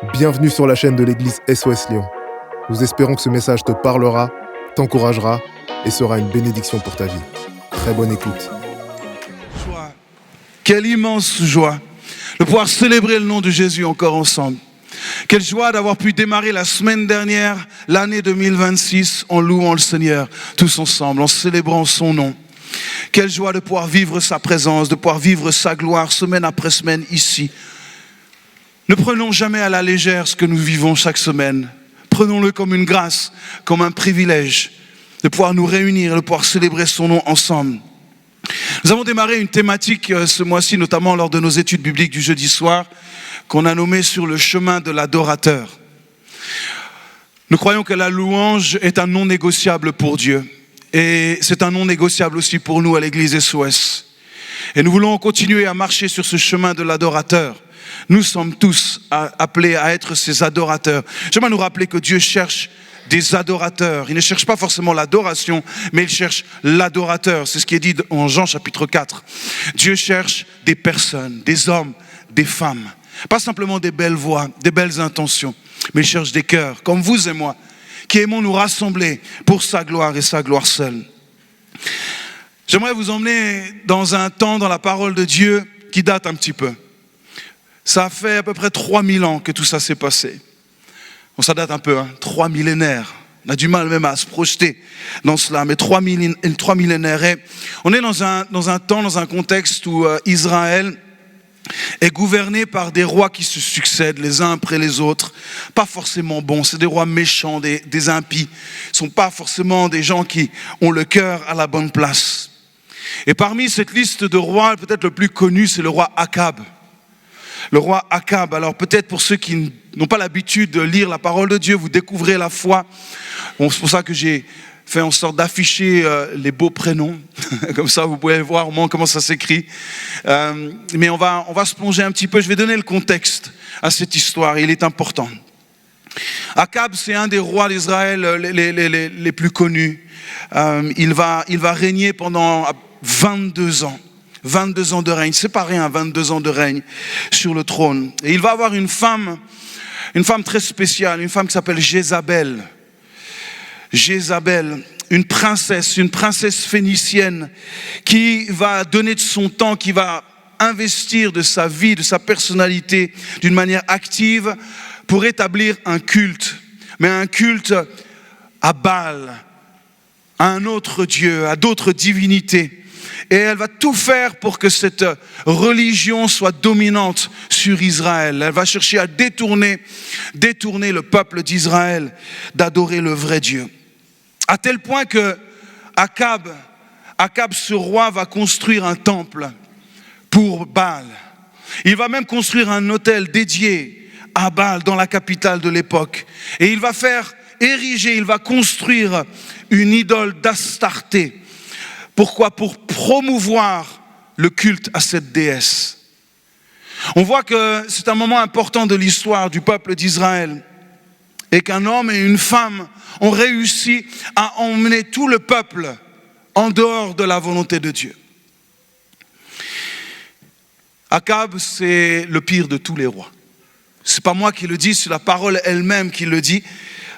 Bienvenue sur la chaîne de l'église SOS Lyon. Nous espérons que ce message te parlera, t'encouragera et sera une bénédiction pour ta vie. Très bonne écoute. Joie. Quelle immense joie de pouvoir célébrer le nom de Jésus encore ensemble. Quelle joie d'avoir pu démarrer la semaine dernière, l'année 2026, en louant le Seigneur, tous ensemble, en célébrant son nom. Quelle joie de pouvoir vivre sa présence, de pouvoir vivre sa gloire semaine après semaine ici. Ne prenons jamais à la légère ce que nous vivons chaque semaine. Prenons-le comme une grâce, comme un privilège de pouvoir nous réunir, de pouvoir célébrer son nom ensemble. Nous avons démarré une thématique ce mois-ci, notamment lors de nos études bibliques du jeudi soir, qu'on a nommée sur le chemin de l'adorateur. Nous croyons que la louange est un non négociable pour Dieu. Et c'est un non négociable aussi pour nous à l'église SOS. Et nous voulons continuer à marcher sur ce chemin de l'adorateur. Nous sommes tous appelés à être ces adorateurs. J'aimerais nous rappeler que Dieu cherche des adorateurs. Il ne cherche pas forcément l'adoration, mais il cherche l'adorateur. C'est ce qui est dit en Jean chapitre 4. Dieu cherche des personnes, des hommes, des femmes. Pas simplement des belles voix, des belles intentions, mais il cherche des cœurs, comme vous et moi, qui aimons nous rassembler pour sa gloire et sa gloire seule. J'aimerais vous emmener dans un temps dans la parole de Dieu qui date un petit peu. Ça fait à peu près 3000 ans que tout ça s'est passé. Bon, ça date un peu, 3 millénaires. On a du mal même à se projeter dans cela, mais 3 millénaires. Et on est dans un temps, dans un contexte où Israël est gouverné par des rois qui se succèdent les uns après les autres. Pas forcément bons, c'est des rois méchants, des impies. Ce ne sont pas forcément des gens qui ont le cœur à la bonne place. Et parmi cette liste de rois, peut-être le plus connu, c'est le roi Akab. Le roi Akab, alors peut-être pour ceux qui n'ont pas l'habitude de lire la parole de Dieu, vous découvrez la foi. Bon, c'est pour ça que j'ai fait en sorte d'afficher les beaux prénoms. Comme ça, vous pouvez voir au moins comment ça s'écrit. Mais on va se plonger un petit peu. Je vais donner le contexte à cette histoire. Il est important. Akab, c'est un des rois d'Israël les plus connus. Il va régner pendant 22 ans. 22 ans de règne, c'est pas rien, 22 ans de règne sur le trône. Et il va avoir une femme très spéciale, une femme qui s'appelle Jézabel. Jézabel, une princesse phénicienne qui va donner de son temps, qui va investir de sa vie, de sa personnalité d'une manière active pour établir un culte. Mais un culte à Baal, à un autre Dieu, à d'autres divinités. Et elle va tout faire pour que cette religion soit dominante sur Israël. Elle va chercher à détourner le peuple d'Israël d'adorer le vrai Dieu. À tel point que Akab, ce roi, va construire un temple pour Baal. Il va même construire un autel dédié à Baal dans la capitale de l'époque. Et il va il va construire une idole d'Astarté. Pourquoi ? Pour promouvoir le culte à cette déesse. On voit que c'est un moment important de l'histoire du peuple d'Israël et qu'un homme et une femme ont réussi à emmener tout le peuple en dehors de la volonté de Dieu. Akab, c'est le pire de tous les rois. C'est pas moi qui le dis, c'est la parole elle-même qui le dit.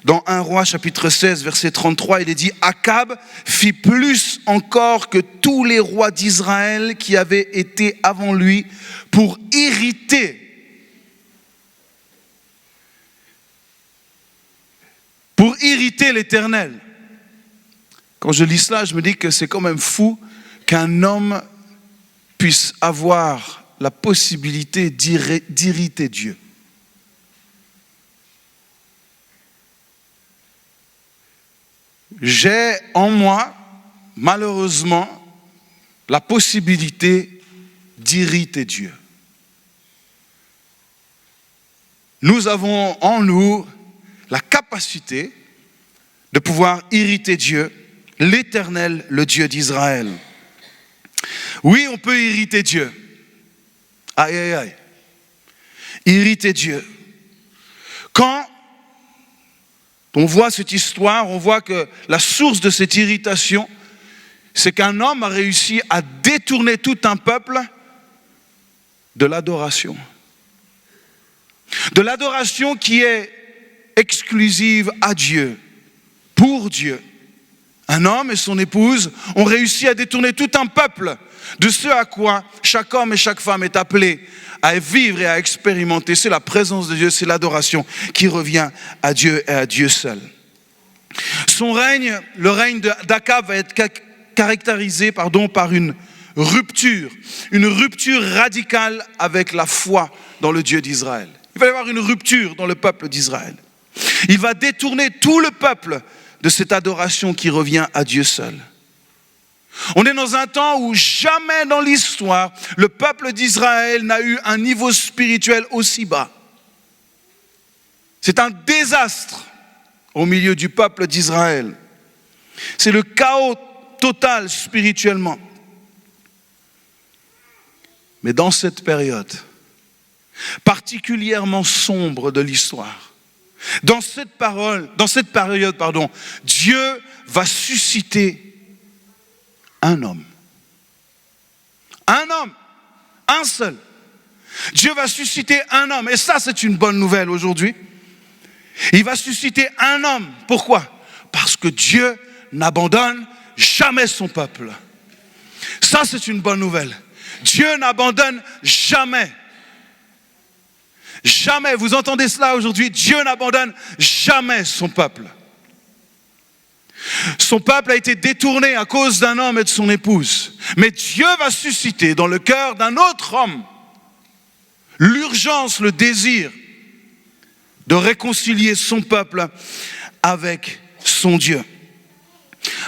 Dans 1 Roi chapitre 16 verset 33, il est dit « Akab fit plus encore que tous les rois d'Israël qui avaient été avant lui pour irriter l'Éternel. » Quand je lis cela, je me dis que c'est quand même fou qu'un homme puisse avoir la possibilité d'irriter Dieu. J'ai en moi, malheureusement, la possibilité d'irriter Dieu. Nous avons en nous la capacité de pouvoir irriter Dieu, l'Éternel, le Dieu d'Israël. Oui, on peut irriter Dieu. Aïe, aïe, aïe. Irriter Dieu. Quand on voit cette histoire, on voit que la source de cette irritation, c'est qu'un homme a réussi à détourner tout un peuple de l'adoration. de l'adoration qui est exclusive à Dieu, pour Dieu. Un homme et son épouse ont réussi à détourner tout un peuple de ce à quoi chaque homme et chaque femme est appelé à vivre et à expérimenter. C'est la présence de Dieu, c'est l'adoration qui revient à Dieu et à Dieu seul. Son règne, le règne d'Akab va être caractérisé par une rupture radicale avec la foi dans le Dieu d'Israël. Il va y avoir une rupture dans le peuple d'Israël. Il va détourner tout le peuple de cette adoration qui revient à Dieu seul. On est dans un temps où jamais dans l'histoire, le peuple d'Israël n'a eu un niveau spirituel aussi bas. C'est un désastre au milieu du peuple d'Israël. C'est le chaos total spirituellement. Mais dans cette période particulièrement sombre de l'histoire, dans cette période, Dieu va susciter un homme. Un homme, un seul. Dieu va susciter un homme. Et ça, c'est une bonne nouvelle aujourd'hui. Il va susciter un homme. Pourquoi? Parce que Dieu n'abandonne jamais son peuple. Ça, c'est une bonne nouvelle. Dieu n'abandonne jamais. Jamais. Vous entendez cela aujourd'hui? Dieu n'abandonne jamais son peuple. Son peuple a été détourné à cause d'un homme et de son épouse. Mais Dieu va susciter dans le cœur d'un autre homme l'urgence, le désir de réconcilier son peuple avec son Dieu.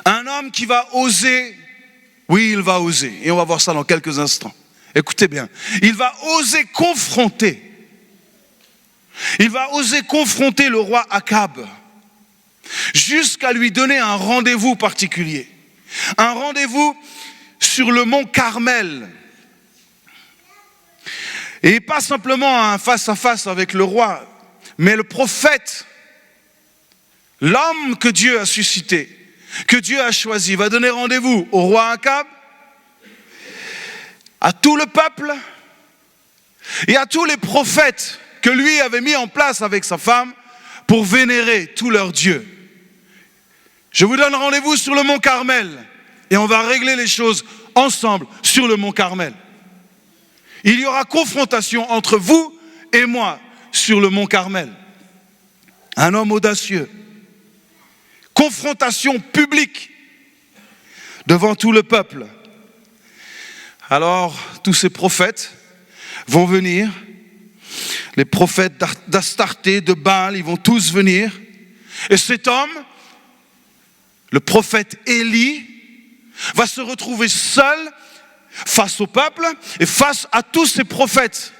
Un homme qui va oser, oui, il va oser, et on va voir ça dans quelques instants. Écoutez bien, il va oser confronter le roi Akab, jusqu'à lui donner un rendez-vous particulier. Un rendez-vous sur le mont Carmel. Et pas simplement un face-à-face avec le roi, mais le prophète, l'homme que Dieu a suscité, que Dieu a choisi, va donner rendez-vous au roi Akab, à tout le peuple et à tous les prophètes que lui avait mis en place avec sa femme pour vénérer tous leurs dieux. Je vous donne rendez-vous sur le mont Carmel et on va régler les choses ensemble sur le mont Carmel. Il y aura confrontation entre vous et moi sur le mont Carmel. Un homme audacieux. Confrontation publique devant tout le peuple. Alors, tous ces prophètes vont venir. Les prophètes d'Astarté, de Baal, ils vont tous venir. Et cet homme, le prophète Élie, va se retrouver seul face au peuple et face à tous ces prophètes.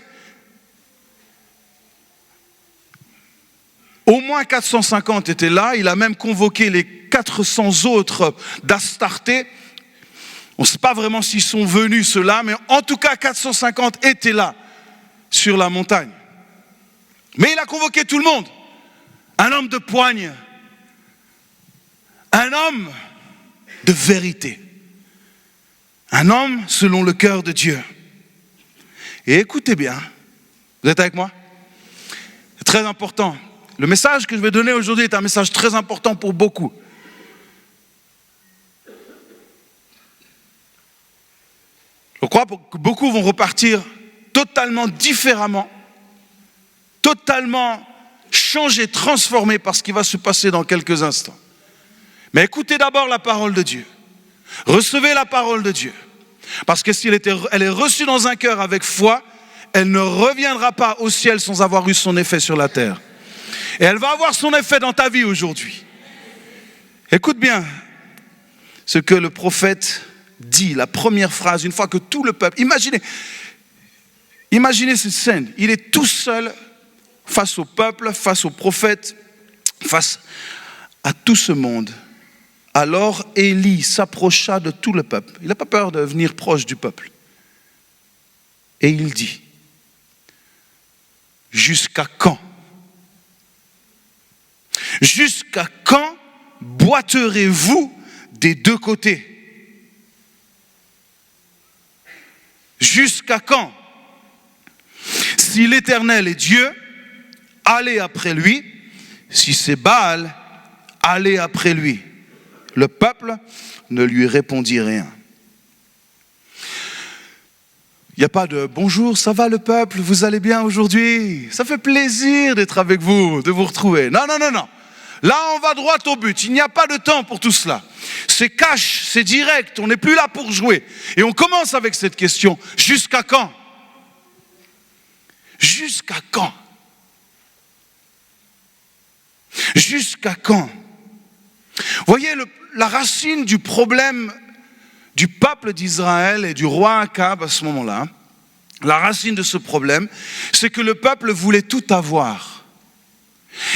Au moins 450 étaient là. Il a même convoqué les 400 autres d'Astarté. On ne sait pas vraiment s'ils sont venus ceux-là, mais en tout cas 450 étaient là sur la montagne. Mais il a convoqué tout le monde. Un homme de poigne. Un homme de vérité. Un homme selon le cœur de Dieu. Et écoutez bien, vous êtes avec moi? C'est très important. Le message que je vais donner aujourd'hui est un message très important pour beaucoup. Je crois que beaucoup vont repartir totalement différemment, totalement changés, transformés par ce qui va se passer dans quelques instants. Mais écoutez d'abord la parole de Dieu. Recevez la parole de Dieu. Parce que si elle est reçue dans un cœur avec foi, elle ne reviendra pas au ciel sans avoir eu son effet sur la terre. Et elle va avoir son effet dans ta vie aujourd'hui. Écoute bien ce que le prophète dit, la première phrase, une fois que tout le peuple... Imaginez cette scène. Il est tout seul face au peuple, face aux prophètes, face à tout ce monde. Alors Élie s'approcha de tout le peuple. Il n'a pas peur de venir proche du peuple. Et il dit, jusqu'à quand? Jusqu'à quand boiterez-vous des deux côtés? Jusqu'à quand? Si l'Éternel est Dieu, allez après lui. Si c'est Baal, allez après lui. Le peuple ne lui répondit rien. Il n'y a pas de « Bonjour, ça va le peuple, vous allez bien aujourd'hui? Ça fait plaisir d'être avec vous, de vous retrouver. » Non, non, non, non. Là, on va droit au but. Il n'y a pas de temps pour tout cela. C'est cash, c'est direct, on n'est plus là pour jouer. Et on commence avec cette question. Jusqu'à quand? Jusqu'à quand? Jusqu'à quand? Voyez, la racine du problème du peuple d'Israël et du roi Akab à ce moment-là, la racine de ce problème, c'est que le peuple voulait tout avoir.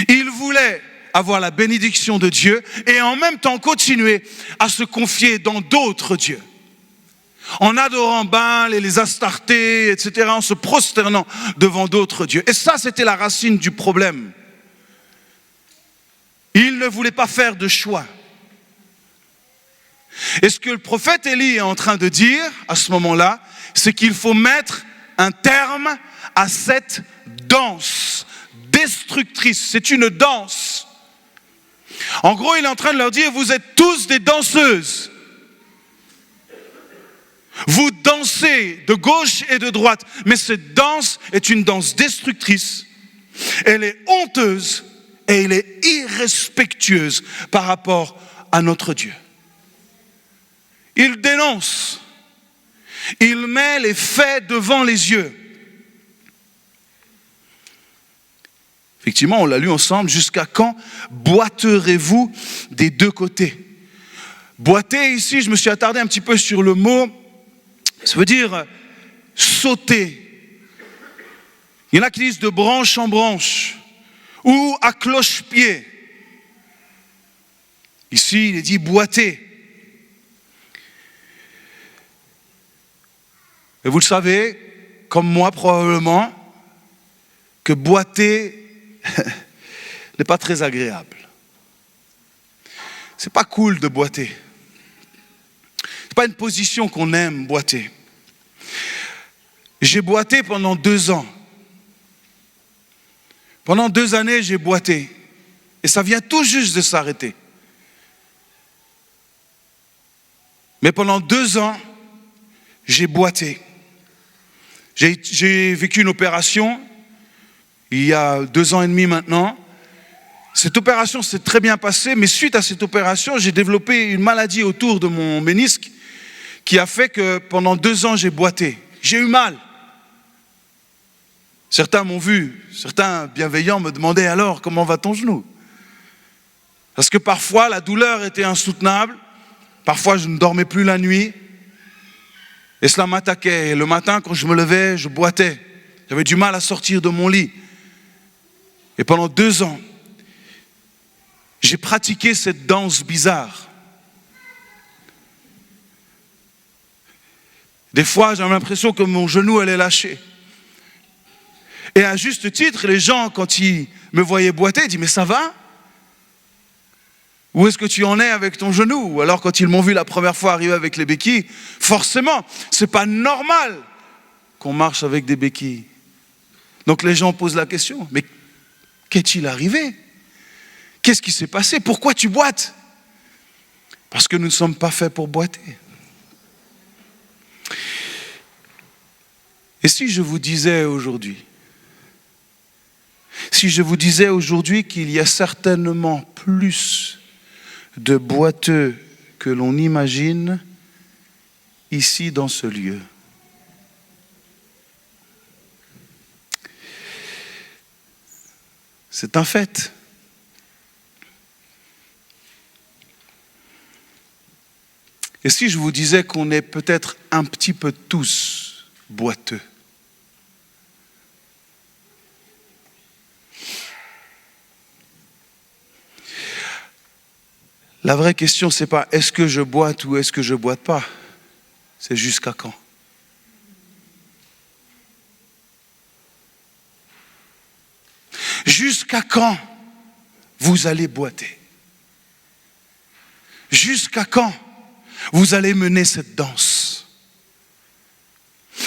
Il voulait avoir la bénédiction de Dieu et en même temps continuer à se confier dans d'autres dieux. En adorant Baal et les Astartés, etc., en se prosternant devant d'autres dieux. Et ça, c'était la racine du problème. Il ne voulait pas faire de choix. Et ce que le prophète Élie est en train de dire à ce moment-là, c'est qu'il faut mettre un terme à cette danse destructrice. C'est une danse. En gros, il est en train de leur dire, vous êtes tous des danseuses. Vous dansez de gauche et de droite, mais cette danse est une danse destructrice. Elle est honteuse et elle est irrespectueuse par rapport à notre Dieu. Il dénonce, il met les faits devant les yeux. Effectivement, on l'a lu ensemble, jusqu'à quand boiterez-vous des deux côtés? Boiter, ici, je me suis attardé un petit peu sur le mot, ça veut dire sauter. Il y en a qui disent de branche en branche, ou à cloche-pied. Ici, il est dit boiter. Et vous le savez, comme moi probablement, que boiter n'est pas très agréable. C'est pas cool de boiter. C'est pas une position qu'on aime, boiter. J'ai boité pendant 2 ans. Pendant 2 années, j'ai boité. Et ça vient tout juste de s'arrêter. Mais pendant 2 ans, j'ai boité. J'ai vécu une opération il y a 2 ans et demi maintenant. Cette opération s'est très bien passée, mais suite à cette opération, j'ai développé une maladie autour de mon ménisque qui a fait que pendant 2 ans, j'ai boité. J'ai eu mal. Certains m'ont vu, certains bienveillants me demandaient alors comment va ton genou? Parce que parfois la douleur était insoutenable, parfois je ne dormais plus la nuit et cela m'attaquait. Et le matin quand je me levais, je boitais. J'avais du mal à sortir de mon lit. Et pendant 2 ans, j'ai pratiqué cette danse bizarre. Des fois, j'avais l'impression que mon genou allait lâcher. Et à juste titre, les gens, quand ils me voyaient boiter, ils disaient « Mais ça va? Où est-ce que tu en es avec ton genou ?» Ou alors, quand ils m'ont vu la première fois arriver avec les béquilles, forcément, c'est pas normal qu'on marche avec des béquilles. Donc les gens posent la question « Mais qu'est-il arrivé? Qu'est-ce qui s'est passé? Pourquoi tu boites ?» Parce que nous ne sommes pas faits pour boiter. Et si je vous disais aujourd'hui, qu'il y a certainement plus de boiteux que l'on imagine ici dans ce lieu. C'est un fait. Et si je vous disais qu'on est peut-être un petit peu tous boiteux? La vraie question, c'est pas est-ce que je boite ou est-ce que je boite pas? C'est jusqu'à quand? Jusqu'à quand vous allez boiter? Jusqu'à quand vous allez mener cette danse?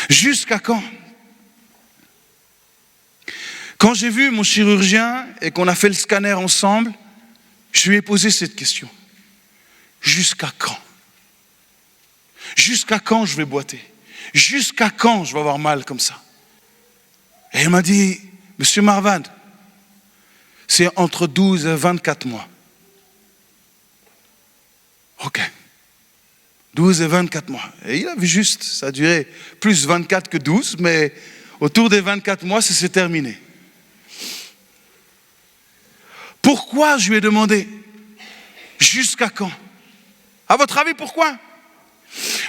Jusqu'à quand? Quand j'ai vu mon chirurgien et qu'on a fait le scanner ensemble, je lui ai posé cette question. Jusqu'à quand? Jusqu'à quand je vais boiter? Jusqu'à quand je vais avoir mal comme ça? Et il m'a dit, Monsieur Marwan, c'est entre 12 et 24 mois. Ok. 12 et 24 mois. Et il a vu juste, ça a duré plus 24 que 12, mais autour des 24 mois, ça s'est terminé. Pourquoi, je lui ai demandé, jusqu'à quand? À votre avis, pourquoi?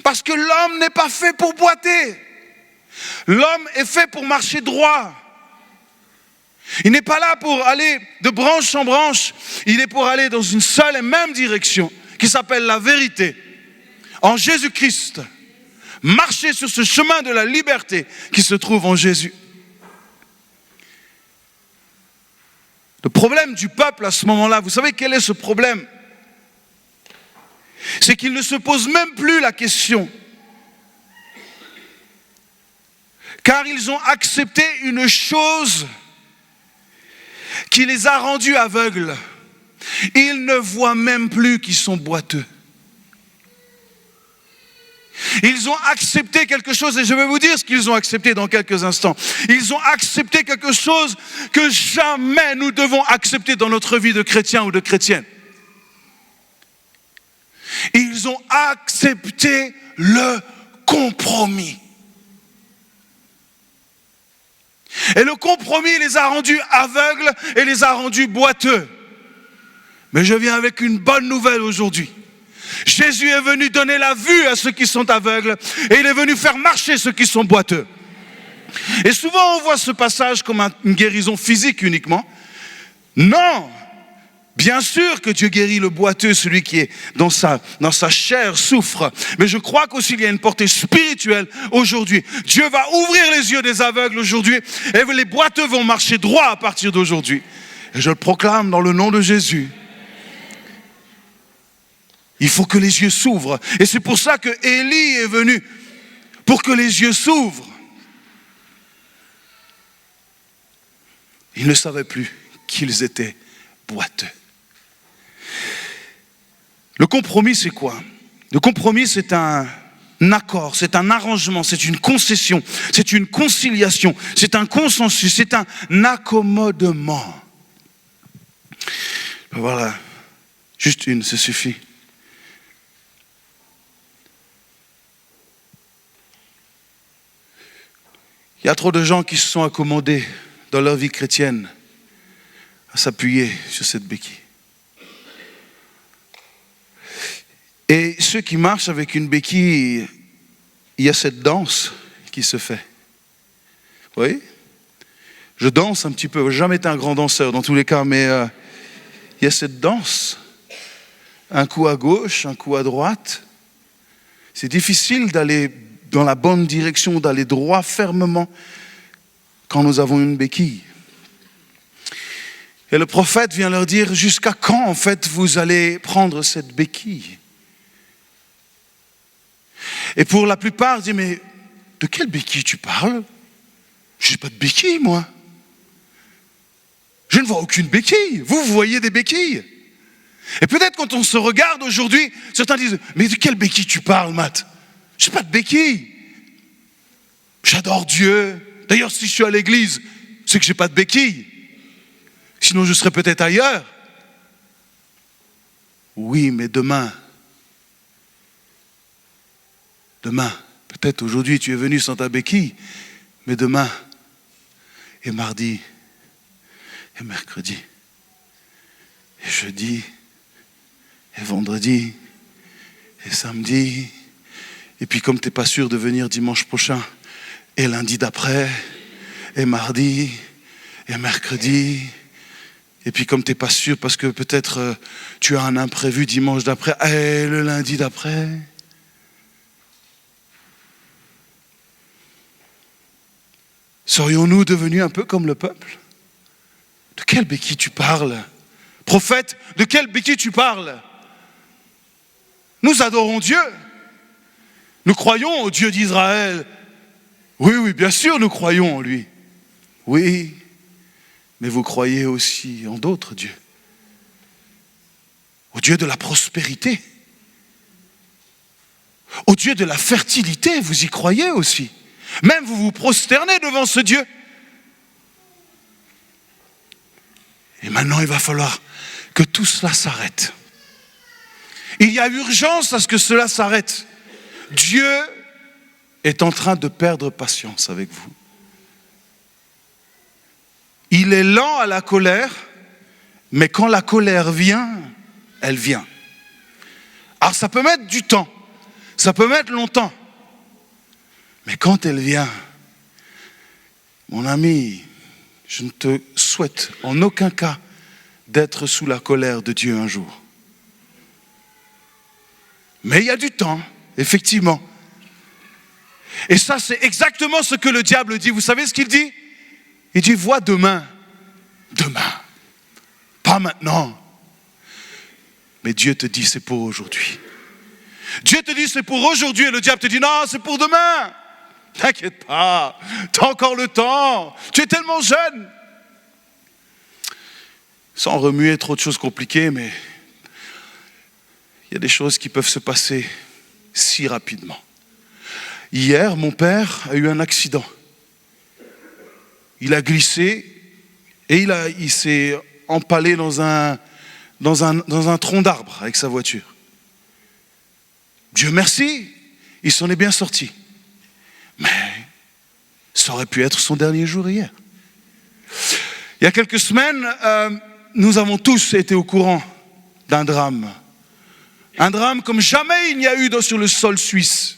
Parce que l'homme n'est pas fait pour boiter. L'homme est fait pour marcher droit. Il n'est pas là pour aller de branche en branche. Il est pour aller dans une seule et même direction, qui s'appelle la vérité. En Jésus-Christ. Marcher sur ce chemin de la liberté qui se trouve en Jésus. Le problème du peuple à ce moment-là, vous savez quel est ce problème? C'est qu'il ne se pose même plus la question. Car ils ont accepté une chose qui les a rendus aveugles. Ils ne voient même plus qu'ils sont boiteux. Ils ont accepté quelque chose, et je vais vous dire ce qu'ils ont accepté dans quelques instants. Ils ont accepté quelque chose que jamais nous devons accepter dans notre vie de chrétien ou de chrétienne. Ils ont accepté le compromis. Et le compromis les a rendus aveugles et les a rendus boiteux. Mais je viens avec une bonne nouvelle aujourd'hui. Jésus est venu donner la vue à ceux qui sont aveugles et il est venu faire marcher ceux qui sont boiteux. Et souvent on voit ce passage comme une guérison physique uniquement. Non, bien sûr que Dieu guérit le boiteux, celui qui est dans sa chair souffre. Mais je crois qu'aussi il y a une portée spirituelle aujourd'hui. Dieu va ouvrir les yeux des aveugles aujourd'hui et les boiteux vont marcher droit à partir d'aujourd'hui. Et je le proclame dans le nom de Jésus. Il faut que les yeux s'ouvrent. Et c'est pour ça que Élie est venu, pour que les yeux s'ouvrent. Ils ne savaient plus qu'ils étaient boiteux. Le compromis, c'est quoi? Le compromis, c'est un accord, c'est un arrangement, c'est une concession, c'est une conciliation, c'est un consensus, c'est un accommodement. Voilà, juste une, ça suffit. Il y a trop de gens qui se sont accommodés dans leur vie chrétienne à s'appuyer sur cette béquille. Et ceux qui marchent avec une béquille, il y a cette danse qui se fait. Vous voyez? Je danse un petit peu, je n'ai jamais été un grand danseur dans tous les cas, mais il y a cette danse. Un coup à gauche, un coup à droite. C'est difficile d'aller dans la bonne direction, d'aller droit fermement quand nous avons une béquille. Et le prophète vient leur dire, jusqu'à quand en fait vous allez prendre cette béquille? Et pour la plupart, ils disent, mais de quelle béquille tu parles? Je n'ai pas de béquille, moi. Je ne vois aucune béquille. Vous voyez des béquilles. Et peut-être quand on se regarde aujourd'hui, certains disent, mais de quelle béquille tu parles, Matt? Je n'ai pas de béquille. J'adore Dieu. D'ailleurs, si je suis à l'église, c'est que je n'ai pas de béquille. Sinon, je serais peut-être ailleurs. Oui, mais demain, peut-être aujourd'hui, tu es venu sans ta béquille, mais demain, et mardi, et mercredi, et jeudi, et vendredi, et samedi, et puis comme tu n'es pas sûr de venir dimanche prochain, et lundi d'après, et mardi, et mercredi, et puis comme tu n'es pas sûr parce que peut-être tu as un imprévu dimanche d'après, et le lundi d'après. Serions-nous devenus un peu comme le peuple? De quelle béquille tu parles? Prophète, de quelle béquille tu parles? Nous adorons Dieu. Nous croyons au Dieu d'Israël. Oui, bien sûr, nous croyons en lui. Oui, mais vous croyez aussi en d'autres dieux. Au Dieu de la prospérité. Au Dieu de la fertilité, vous y croyez aussi. Même vous vous prosternez devant ce Dieu. Et maintenant, il va falloir que tout cela s'arrête. Il y a urgence à ce que cela s'arrête. Dieu est en train de perdre patience avec vous. Il est lent à la colère, mais quand la colère vient, elle vient. Alors ça peut mettre du temps, ça peut mettre longtemps, mais quand elle vient, mon ami, je ne te souhaite en aucun cas d'être sous la colère de Dieu un jour. Mais il y a du temps, effectivement. Et ça, c'est exactement ce que le diable dit. Vous savez ce qu'il dit? Il dit, vois demain. Demain. Pas maintenant. Mais Dieu te dit, c'est pour aujourd'hui. Dieu te dit, c'est pour aujourd'hui. Et le diable te dit, non, c'est pour demain. T'inquiète pas. T'as encore le temps. Tu es tellement jeune. Sans remuer trop de choses compliquées, mais il y a des choses qui peuvent se passer si rapidement. Hier, mon père a eu un accident. Il a glissé et il s'est empalé dans un tronc d'arbre avec sa voiture. Dieu merci, il s'en est bien sorti. Mais ça aurait pu être son dernier jour hier. Il y a quelques semaines, nous avons tous été au courant d'un drame. Un drame comme jamais il n'y a eu sur le sol suisse.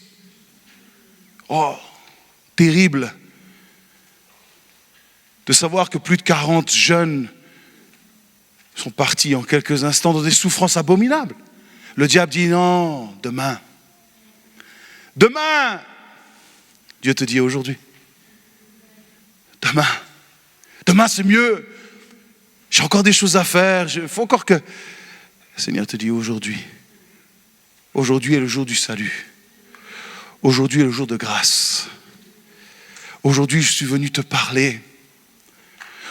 Oh, terrible de savoir que plus de 40 jeunes sont partis en quelques instants dans des souffrances abominables. Le diable dit non, demain. Demain. Dieu te dit aujourd'hui. Demain. Demain c'est mieux. J'ai encore des choses à faire. Il faut encore que... Le Seigneur te dit aujourd'hui. Aujourd'hui est le jour du salut. Aujourd'hui est le jour de grâce. Aujourd'hui, je suis venu te parler.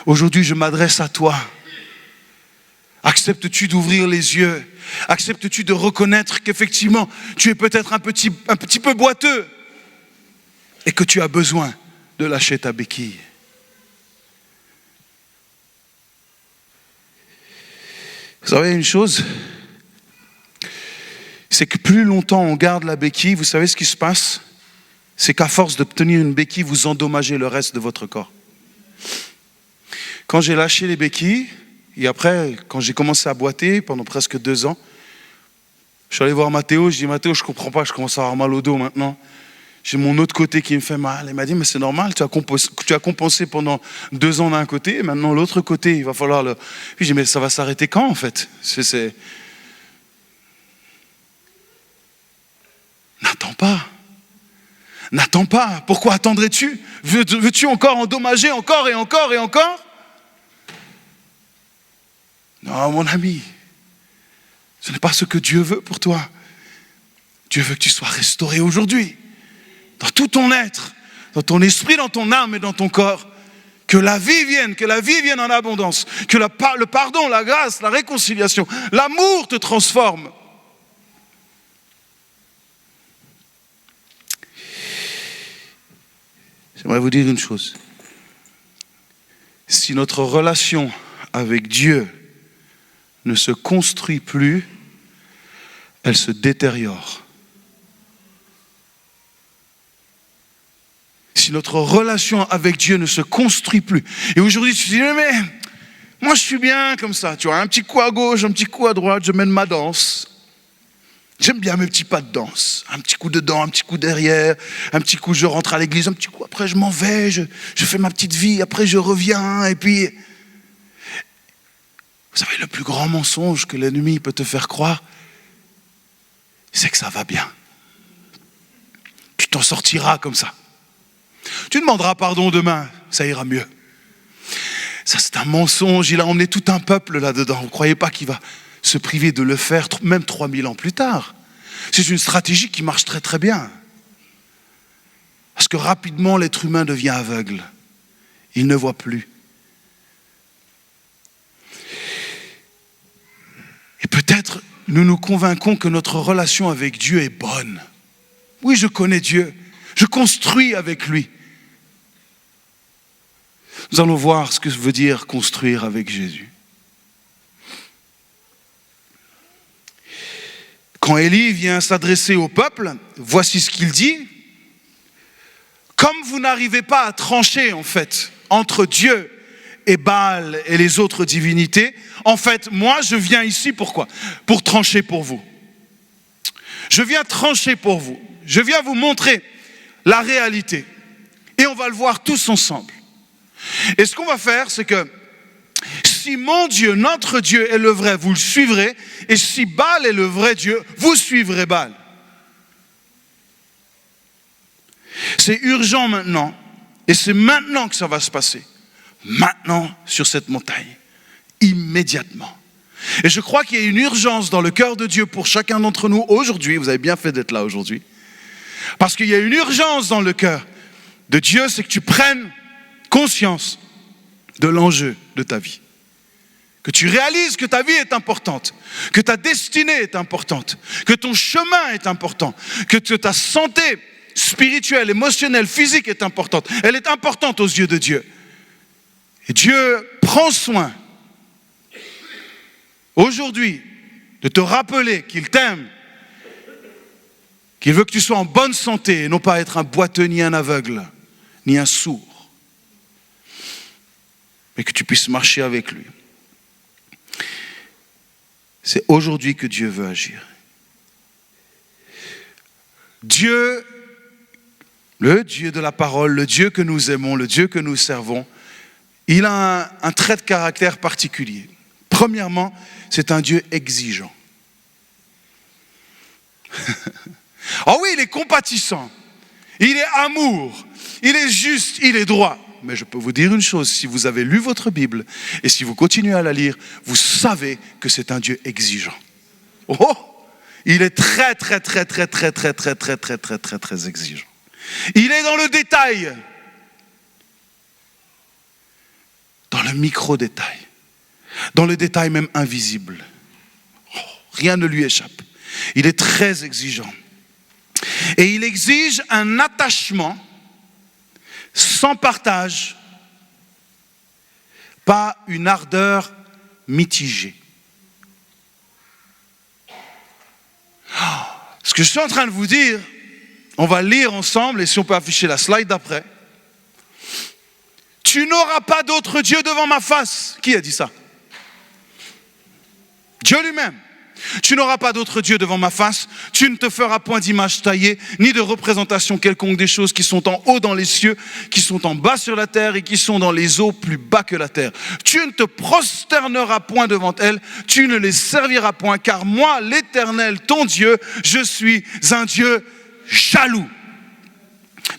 Aujourd'hui, je m'adresse à toi. Acceptes-tu d'ouvrir les yeux? Acceptes-tu de reconnaître qu'effectivement, tu es peut-être un petit peu boiteux et que tu as besoin de lâcher ta béquille? Vous savez une chose? C'est que plus longtemps on garde la béquille, vous savez ce qui se passe? C'est qu'à force de tenir une béquille, vous endommagez le reste de votre corps. Quand j'ai lâché les béquilles, et après, quand j'ai commencé à boiter pendant presque 2 ans, je suis allé voir Mathéo, je dis Mathéo, je ne comprends pas, je commence à avoir mal au dos maintenant. J'ai mon autre côté qui me fait mal. Il m'a dit, mais c'est normal, tu as compensé pendant 2 ans d'un côté, et maintenant l'autre côté, il va falloir le... Puis j'ai dit, mais ça va s'arrêter quand en fait? N'attends pas. N'attends pas. Pourquoi attendrais-tu? Veux-tu encore endommager encore et encore et encore? Non, mon ami. Ce n'est pas ce que Dieu veut pour toi. Dieu veut que tu sois restauré aujourd'hui. Dans tout ton être, dans ton esprit, dans ton âme et dans ton corps. Que la vie vienne en abondance. Que le pardon, la grâce, la réconciliation, l'amour te transforme. J'aimerais vous dire une chose. Si notre relation avec Dieu ne se construit plus, elle se détériore. Si notre relation avec Dieu ne se construit plus, et aujourd'hui tu te dis, mais moi je suis bien comme ça, tu vois, un petit coup à gauche, un petit coup à droite, je mène ma danse. J'aime bien mes petits pas de danse. Un petit coup dedans, un petit coup derrière, un petit coup je rentre à l'église, un petit coup après je m'en vais, je fais ma petite vie, après je reviens, et puis... Vous savez, le plus grand mensonge que l'ennemi peut te faire croire, c'est que ça va bien. Tu t'en sortiras comme ça. Tu demanderas pardon demain, ça ira mieux. Ça c'est un mensonge, il a emmené tout un peuple là-dedans. Vous ne croyez pas qu'il va se priver de le faire même 3000 ans plus tard? C'est une stratégie qui marche très très bien. Parce que rapidement l'être humain devient aveugle. Il ne voit plus. nous nous convainquons que notre relation avec Dieu est bonne. Oui, je connais Dieu. Je construis avec lui. Nous allons voir ce que veut dire construire avec Jésus. Quand Élie vient s'adresser au peuple, voici ce qu'il dit. Comme vous n'arrivez pas à trancher, en fait, entre Dieu et Baal et les autres divinités, en fait, moi, je viens ici pourquoi ? Pour trancher pour vous. Je viens trancher pour vous. Je viens vous montrer la réalité. Et on va le voir tous ensemble. Et ce qu'on va faire, c'est que si mon Dieu, notre Dieu est le vrai, vous le suivrez. Et si Baal est le vrai Dieu, vous suivrez Baal. C'est urgent maintenant. Et c'est maintenant que ça va se passer. Maintenant, sur cette montagne. Immédiatement. Et je crois qu'il y a une urgence dans le cœur de Dieu pour chacun d'entre nous aujourd'hui. Vous avez bien fait d'être là aujourd'hui. Parce qu'il y a une urgence dans le cœur de Dieu, c'est que tu prennes conscience de l'enjeu de ta vie. Que tu réalises que ta vie est importante, que ta destinée est importante, que ton chemin est important, que ta santé spirituelle, émotionnelle, physique est importante. Elle est importante aux yeux de Dieu. Et Dieu prend soin aujourd'hui de te rappeler qu'il t'aime, qu'il veut que tu sois en bonne santé et non pas être un boiteux, ni un aveugle, ni un sourd, mais que tu puisses marcher avec lui. C'est aujourd'hui que Dieu veut agir. Dieu, le Dieu de la parole, le Dieu que nous aimons, le Dieu que nous servons, il a un trait de caractère particulier. Premièrement, c'est un Dieu exigeant. Ah oui, il est compatissant, il est amour, il est juste, il est droit. Mais je peux vous dire une chose, si vous avez lu votre Bible et si vous continuez à la lire, vous savez que c'est un Dieu exigeant. Oh, il est très exigeant. Il est dans le détail, dans le micro-détail, dans le détail même invisible. Oh, rien ne lui échappe. Il est très exigeant. Et il exige un attachement sans partage, pas une ardeur mitigée. Ce que je suis en train de vous dire, on va lire ensemble, et si on peut afficher la slide d'après. Tu n'auras pas d'autre Dieu devant ma face. Qui a dit ça ? Dieu lui-même. Tu n'auras pas d'autre Dieu devant ma face, tu ne te feras point d'image taillée, ni de représentation quelconque des choses qui sont en haut dans les cieux, qui sont en bas sur la terre et qui sont dans les eaux plus bas que la terre. Tu ne te prosterneras point devant elles, tu ne les serviras point, car moi, l'Éternel, ton Dieu, je suis un Dieu jaloux.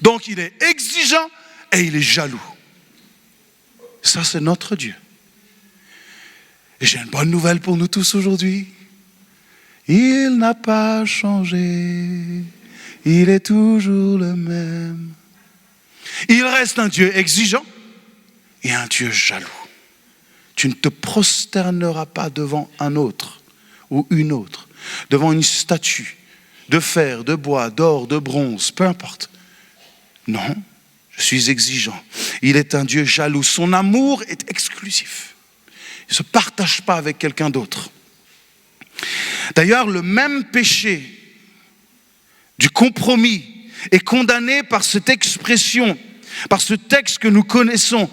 Donc il est exigeant et il est jaloux. Ça, c'est notre Dieu. Et j'ai une bonne nouvelle pour nous tous aujourd'hui. Il n'a pas changé, il est toujours le même. Il reste un Dieu exigeant et un Dieu jaloux. Tu ne te prosterneras pas devant un autre ou une autre, devant une statue de fer, de bois, d'or, de bronze, peu importe. Non, je suis exigeant. Il est un Dieu jaloux. Son amour est exclusif. Il ne se partage pas avec quelqu'un d'autre. D'ailleurs, le même péché du compromis est condamné par cette expression, par ce texte que nous connaissons,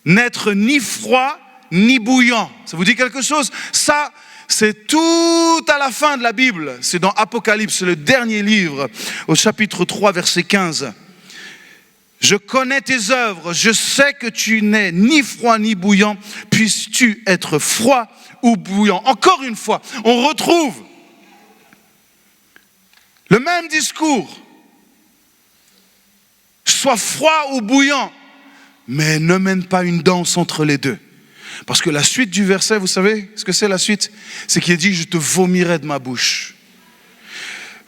n'être ni froid ni bouillant. Ça vous dit quelque chose ? Ça, c'est tout à la fin de la Bible. C'est dans Apocalypse, le dernier livre, au chapitre 3, verset 15. Je connais tes œuvres, je sais que tu n'es ni froid ni bouillant. Puisses-tu être froid ou bouillant ? Encore une fois, on retrouve le même discours. Sois froid ou bouillant, mais ne mène pas une danse entre les deux. Parce que la suite du verset, vous savez ce que c'est la suite ? C'est qu'il dit, je te vomirai de ma bouche.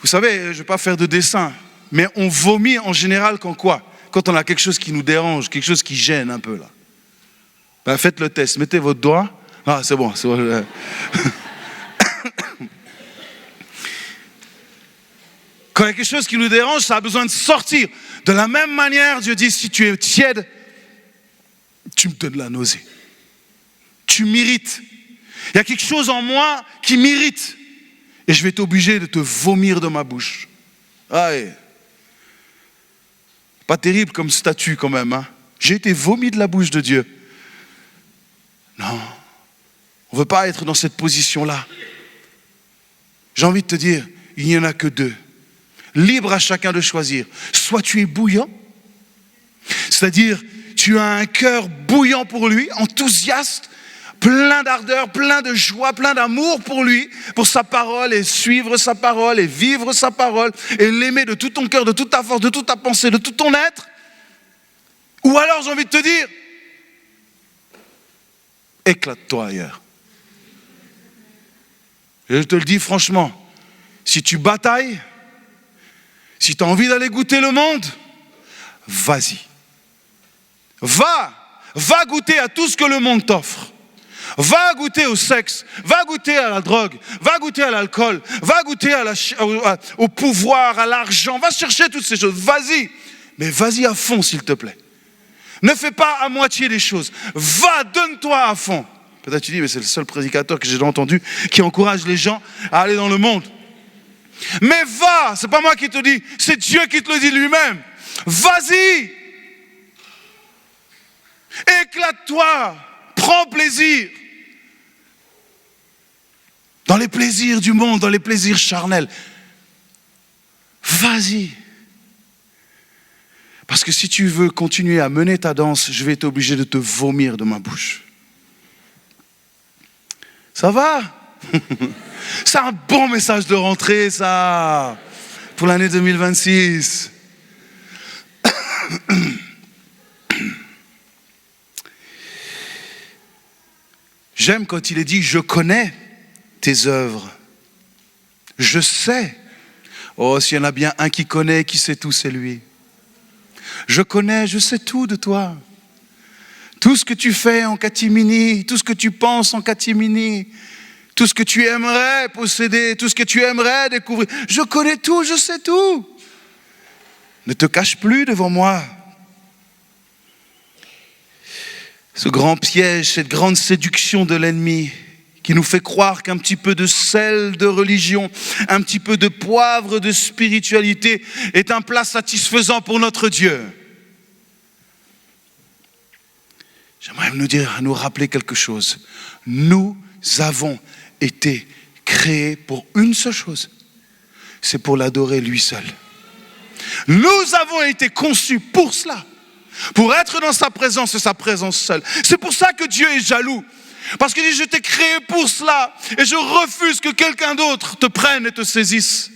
Vous savez, je ne vais pas faire de dessin, mais on vomit en général quand quoi ? Quand on a quelque chose qui nous dérange, quelque chose qui gêne un peu là. Ben, faites le test, mettez votre doigt. Ah, c'est bon. Quand il y a quelque chose qui nous dérange, ça a besoin de sortir. De la même manière, Dieu dit, si tu es tiède, tu me donnes la nausée. Tu m'irrites. Il y a quelque chose en moi qui m'irrite. Et je vais être obligé de te vomir de ma bouche. Ouais. Pas terrible comme statut quand même. Hein. J'ai été vomi de la bouche de Dieu. Non. On ne veut pas être dans cette position-là. J'ai envie de te dire, il n'y en a que deux. Libre à chacun de choisir. Soit tu es bouillant, c'est-à-dire tu as un cœur bouillant pour lui, enthousiaste, plein d'ardeur, plein de joie, plein d'amour pour lui, pour sa parole, et suivre sa parole, et vivre sa parole, et l'aimer de tout ton cœur, de toute ta force, de toute ta pensée, de tout ton être. Ou alors j'ai envie de te dire, éclate-toi ailleurs. Et je te le dis franchement, si tu batailles, si tu as envie d'aller goûter le monde, vas-y. Va goûter à tout ce que le monde t'offre. Va goûter au sexe, va goûter à la drogue, va goûter à l'alcool, va goûter au pouvoir, à l'argent, va chercher toutes ces choses. Vas-y, mais vas-y à fond s'il te plaît. Ne fais pas à moitié les choses. Va, donne-toi à fond. Peut-être tu dis, mais c'est le seul prédicateur que j'ai entendu qui encourage les gens à aller dans le monde. Mais va, c'est pas moi qui te dis, c'est Dieu qui te le dit lui-même. Vas-y. Éclate-toi, prends plaisir. Dans les plaisirs du monde, dans les plaisirs charnels. Vas-y. Parce que si tu veux continuer à mener ta danse, je vais être obligé de te vomir de ma bouche. Ça va? C'est un bon message de rentrée, ça, pour l'année 2026. J'aime quand il est dit, je connais tes œuvres. Je sais. Oh, s'il y en a bien un qui connaît, qui sait tout, c'est lui. Je sais tout de toi. Tout ce que tu fais en catimini, tout ce que tu penses en catimini, tout ce que tu aimerais posséder, tout ce que tu aimerais découvrir. Je connais tout, je sais tout. Ne te cache plus devant moi. Ce grand piège, cette grande séduction de l'ennemi qui nous fait croire qu'un petit peu de sel de religion, un petit peu de poivre de spiritualité est un plat satisfaisant pour notre Dieu. J'aimerais nous rappeler quelque chose. Nous avons été créés pour une seule chose, c'est pour l'adorer lui seul. Nous avons été conçus pour cela, pour être dans sa présence et sa présence seule. C'est pour ça que Dieu est jaloux. Parce qu'il dit, je t'ai créé pour cela et je refuse que quelqu'un d'autre te prenne et te saisisse.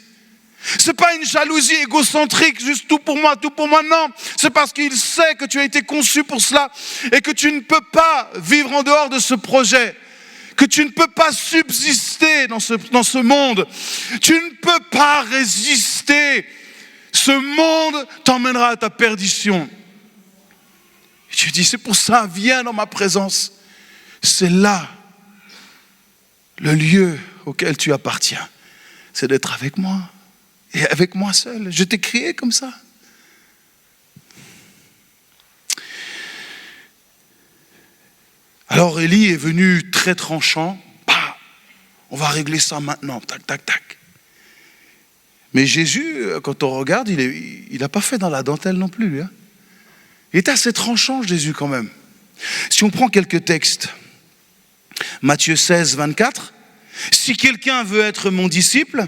C'est pas une jalousie égocentrique, juste tout pour moi, non. C'est parce qu'il sait que tu as été conçu pour cela et que tu ne peux pas vivre en dehors de ce projet, que tu ne peux pas subsister dans ce monde. Tu ne peux pas résister. Ce monde t'emmènera à ta perdition. Et tu dis, c'est pour ça, viens dans ma présence. C'est là le lieu auquel tu appartiens. C'est d'être avec moi. Et avec moi seul. Je t'ai créé comme ça. Alors Élie est venu très tranchant. Bah, on va régler ça maintenant. Tac, tac, tac. Mais Jésus, quand on regarde, il n'a pas fait dans la dentelle non plus. Lui, hein. Il est assez tranchant, Jésus, quand même. Si on prend quelques textes. Matthieu 16, 24. Si quelqu'un veut être mon disciple,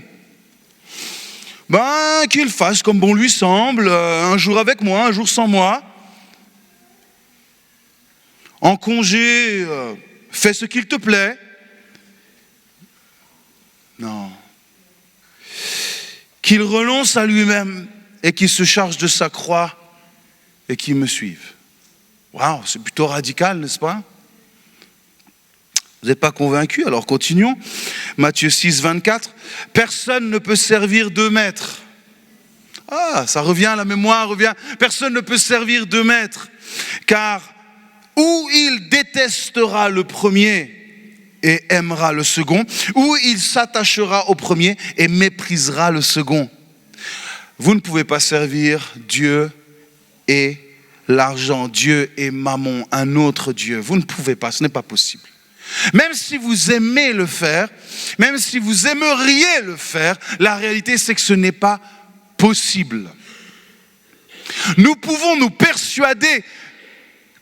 qu'il fasse comme bon lui semble, un jour avec moi, un jour sans moi. En congé, fais ce qu'il te plaît. Non. Qu'il renonce à lui-même et qu'il se charge de sa croix et qu'il me suive. Waouh, c'est plutôt radical, n'est-ce pas? Vous n'êtes pas convaincus? Alors continuons. Matthieu 6, 24. Personne ne peut servir deux maîtres. Ah, ça revient, la mémoire revient. Personne ne peut servir deux maîtres. Car ou il détestera le premier et aimera le second, ou il s'attachera au premier et méprisera le second. vous ne pouvez pas servir Dieu et l'argent, Dieu et Mammon, un autre Dieu. Vous ne pouvez pas, ce n'est pas possible. Même si vous aimez le faire, même si vous aimeriez le faire, la réalité c'est que ce n'est pas possible. Nous pouvons nous persuader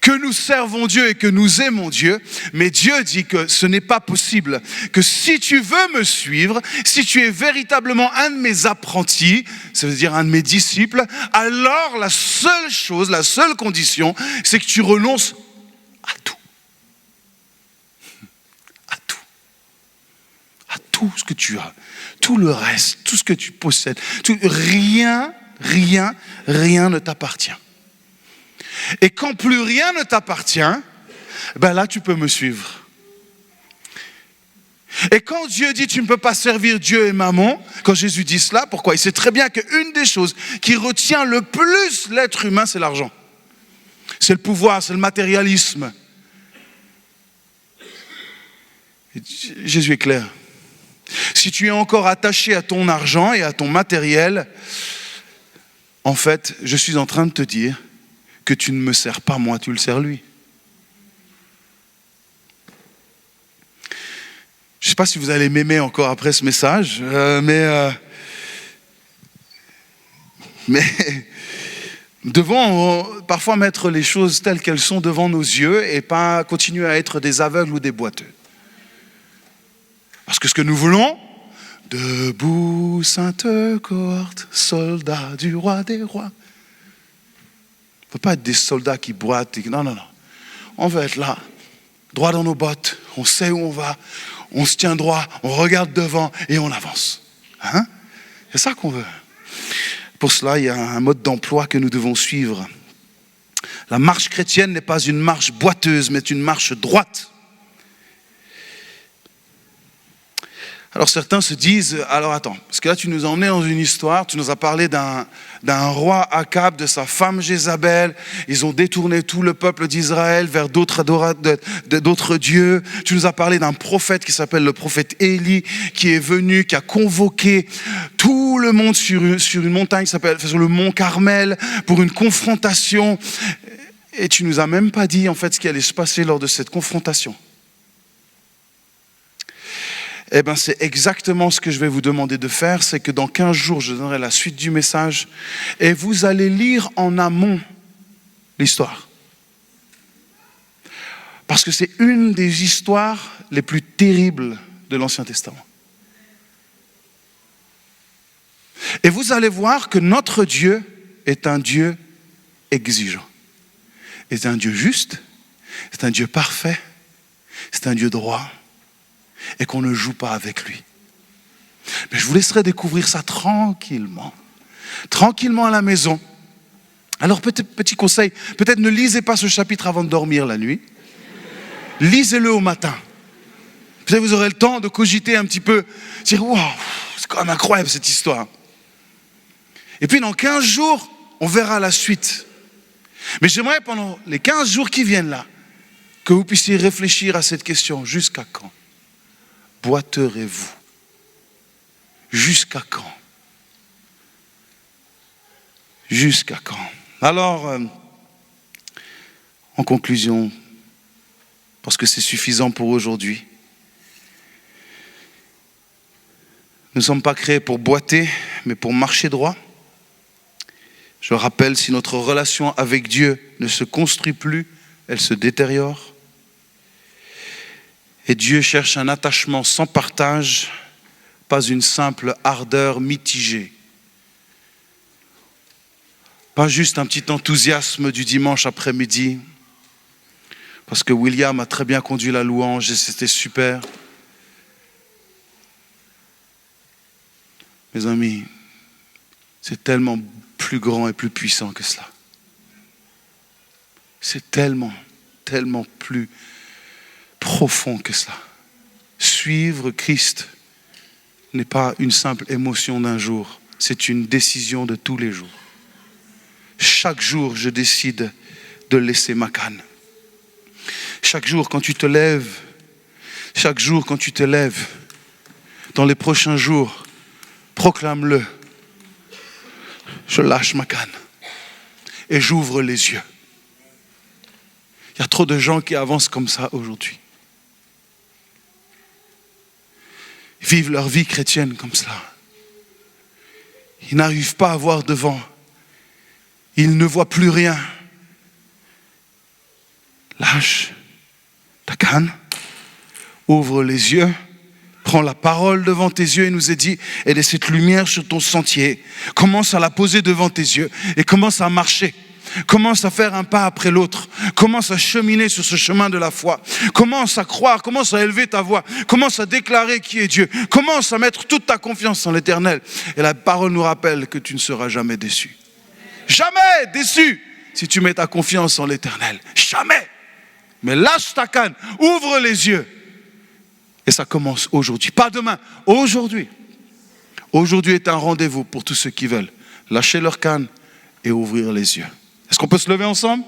que nous servons Dieu et que nous aimons Dieu, mais Dieu dit que ce n'est pas possible, que si tu veux me suivre, si tu es véritablement un de mes apprentis, ça veut dire un de mes disciples, alors la seule chose, la seule condition, c'est que tu renonces à tout. À tout ce que tu as, tout le reste, tout ce que tu possèdes, rien ne t'appartient. Et quand plus rien ne t'appartient, ben là tu peux me suivre. Et quand Dieu dit tu ne peux pas servir Dieu et Mammon, quand Jésus dit cela, pourquoi? Il sait très bien qu'une des choses qui retient le plus l'être humain, c'est l'argent. C'est le pouvoir, c'est le matérialisme. Et Jésus est clair. Si tu es encore attaché à ton argent et à ton matériel, en fait, je suis en train de te dire que tu ne me sers pas moi, tu le sers lui. Je ne sais pas si vous allez m'aimer encore après ce message, mais devons parfois mettre les choses telles qu'elles sont devant nos yeux et pas continuer à être des aveugles ou des boiteux. Parce que ce que nous voulons, debout sainte cohorte, soldats du roi des rois. Il ne faut pas être des soldats qui boitent. Non. On veut être là, droit dans nos bottes. On sait où on va. On se tient droit. On regarde devant et on avance. C'est ça qu'on veut. Pour cela, il y a un mode d'emploi que nous devons suivre. La marche chrétienne n'est pas une marche boiteuse, mais une marche droite. Alors certains se disent, alors attends, parce que là tu nous as emmenés dans une histoire, tu nous as parlé d'un roi Akab, de sa femme Jézabel, ils ont détourné tout le peuple d'Israël vers d'autres dieux. Tu nous as parlé d'un prophète qui s'appelle le prophète Élie, qui est venu, qui a convoqué tout le monde sur une montagne qui s'appelle sur le mont Carmel pour une confrontation. Et tu nous as même pas dit en fait ce qui allait se passer lors de cette confrontation. Eh bien, c'est exactement ce que je vais vous demander de faire, c'est que dans 15 jours, je donnerai la suite du message et vous allez lire en amont l'histoire. Parce que c'est une des histoires les plus terribles de l'Ancien Testament. Et vous allez voir que notre Dieu est un Dieu exigeant. C'est un Dieu juste, c'est un Dieu parfait, c'est un Dieu droit. Et qu'on ne joue pas avec lui. Mais je vous laisserai découvrir ça tranquillement à la maison. Alors petit conseil, peut-être ne lisez pas ce chapitre avant de dormir la nuit. Lisez-le au matin. Peut-être vous aurez le temps de cogiter un petit peu, dire waouh, c'est quand même incroyable cette histoire. Et puis dans 15 jours, on verra la suite. Mais j'aimerais pendant les 15 jours qui viennent là, que vous puissiez réfléchir à cette question, jusqu'à quand boiterez-vous? Jusqu'à quand? Jusqu'à quand? Alors, en conclusion, parce que c'est suffisant pour aujourd'hui, nous ne sommes pas créés pour boiter, mais pour marcher droit. Je rappelle, si notre relation avec Dieu ne se construit plus, elle se détériore. Et Dieu cherche un attachement sans partage, pas une simple ardeur mitigée. Pas juste un petit enthousiasme du dimanche après-midi, parce que William a très bien conduit la louange et c'était super. Mes amis, c'est tellement plus grand et plus puissant que cela. C'est tellement plus profond que cela. Suivre Christ n'est pas une simple émotion d'un jour, c'est une décision de tous les jours. Chaque jour, je décide de laisser ma canne. Chaque jour, quand tu te lèves, dans les prochains jours, proclame-le. Je lâche ma canne et j'ouvre les yeux. Il y a trop de gens qui avancent comme ça aujourd'hui. Ils vivent leur vie chrétienne comme cela. Ils n'arrivent pas à voir devant. Ils ne voient plus rien. Lâche ta canne, ouvre les yeux, prends la parole devant tes yeux et nous est dit, et laisse cette lumière sur ton sentier. Commence à la poser devant tes yeux et commence à marcher. Commence à faire un pas après l'autre. Commence à cheminer sur ce chemin de la foi. Commence à croire, commence à élever ta voix. Commence à déclarer qui est Dieu. Commence à mettre toute ta confiance en l'Éternel. Et la parole nous rappelle que tu ne seras jamais déçu. Jamais déçu si tu mets ta confiance en l'Éternel. Jamais. Mais lâche ta canne, ouvre les yeux. Et ça commence aujourd'hui. Pas demain, aujourd'hui. Aujourd'hui est un rendez-vous pour tous ceux qui veulent lâcher leur canne et ouvrir les yeux. Est-ce qu'on peut se lever ensemble?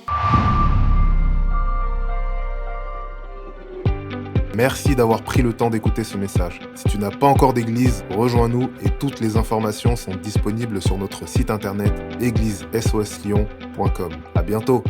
Merci d'avoir pris le temps d'écouter ce message. Si tu n'as pas encore d'église, rejoins-nous et toutes les informations sont disponibles sur notre site internet églisesoslyon.com. À bientôt.